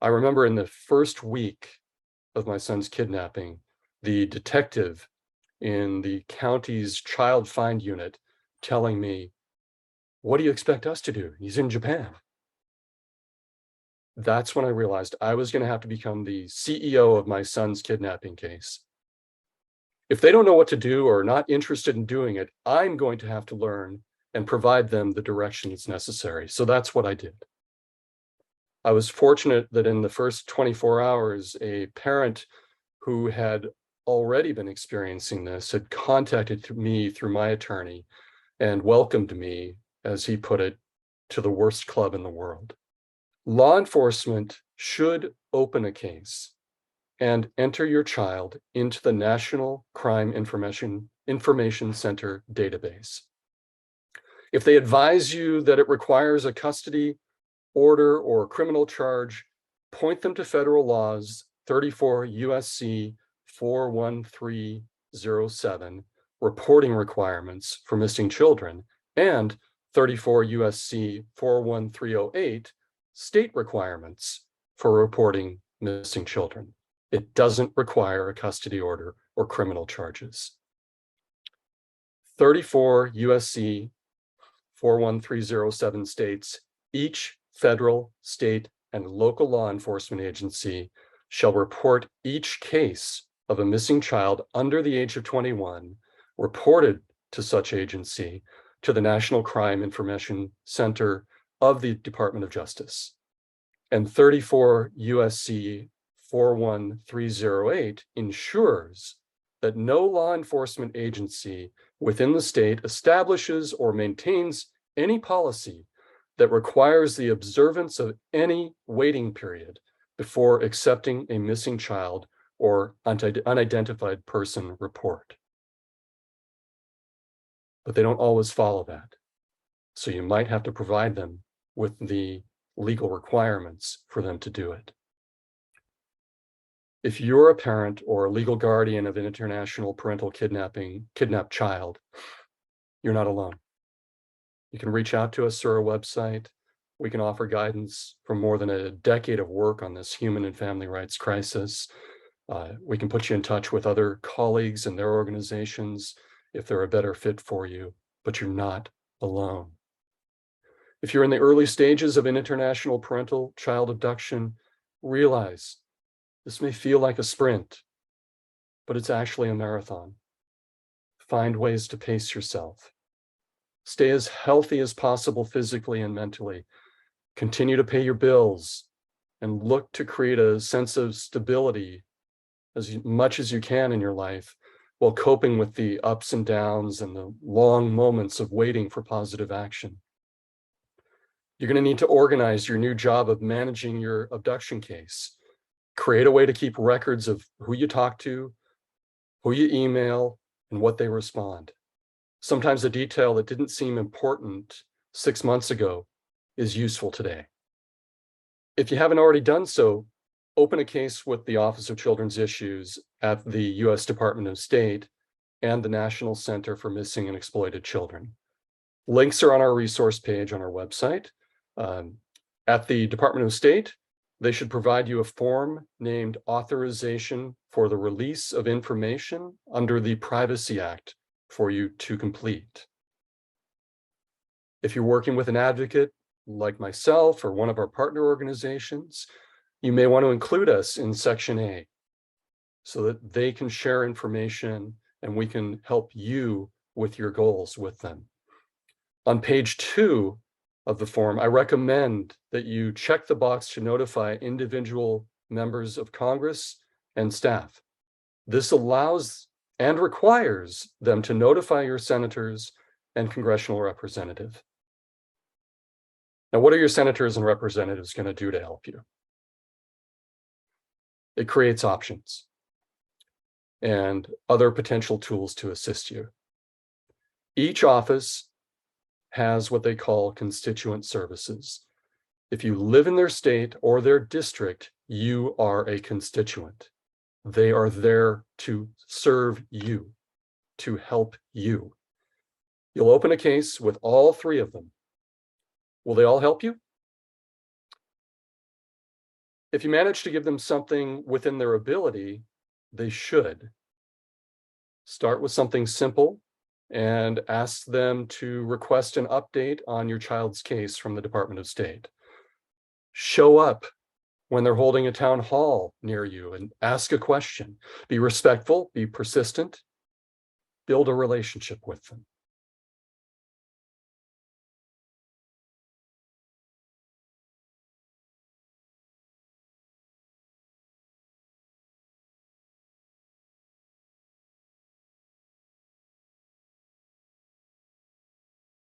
I remember in the first week of my son's kidnapping, the detective in the county's child find unit telling me, "What do you expect us to do? He's in Japan." That's when I realized I was going to have to become the CEO of my son's kidnapping case. If they don't know what to do or are not interested in doing it, I'm going to have to learn and provide them the direction that's necessary. So that's what I did. I was fortunate that in the first 24 hours, a parent who had already been experiencing this had contacted me through my attorney and welcomed me, as he put it, to the worst club in the world. Law enforcement should open a case and enter your child into the National Crime Information Center database. If they advise you that it requires a custody order or criminal charge, point them to federal laws 34 USC 41307, reporting requirements for missing children, and 34 USC 41308, state requirements for reporting missing children. It doesn't require a custody order or criminal charges. 34 USC 41307 states, each federal, state, and local law enforcement agency shall report each case of a missing child under the age of 21 reported to such agency to the National Crime Information Center of the Department of Justice. And 34 USC 41308 ensures that no law enforcement agency within the state establishes or maintains any policy that requires the observance of any waiting period before accepting a missing child or unidentified person report. But they don't always follow that. So you might have to provide them with the legal requirements for them to do it. If you're a parent or a legal guardian of an international parental kidnapped child, you're not alone. You can reach out to us through our website. We can offer guidance from more than a decade of work on this human and family rights crisis. We can put you in touch with other colleagues and their organizations if they're a better fit for you, but you're not alone. If you're in the early stages of an international parental child abduction, realize this may feel like a sprint, but it's actually a marathon. Find ways to pace yourself. Stay as healthy as possible physically and mentally. Continue to pay your bills and look to create a sense of stability as much as you can in your life while coping with the ups and downs and the long moments of waiting for positive action. You're going to need to organize your new job of managing your abduction case. Create a way to keep records of who you talk to, who you email, and what they respond. Sometimes a detail that didn't seem important 6 months ago is useful today. If you haven't already done so, open a case with the Office of Children's Issues at the U.S. Department of State and the National Center for Missing and Exploited Children. Links are on our resource page on our website. At the Department of State, they should provide you a form named Authorization for the Release of Information under the Privacy Act for you to complete. If you're working with an advocate like myself or one of our partner organizations, you may want to include us in Section A so that they can share information and we can help you with your goals with them. On page 2 of the form, I recommend that you check the box to notify individual members of Congress and staff. This allows and requires them to notify your senators and congressional representative. Now, what are your senators and representatives going to do to help you? It creates options and other potential tools to assist you. Each office has what they call constituent services. If you live in their state or their district, you are a constituent. They are there to serve you, to help you. You'll open a case with all 3 of them. Will they all help you? If you manage to give them something within their ability, they should. Start with something simple and ask them to request an update on your child's case from the Department of State. Show up when they're holding a town hall near you and ask a question. Be respectful, be persistent, build a relationship with them.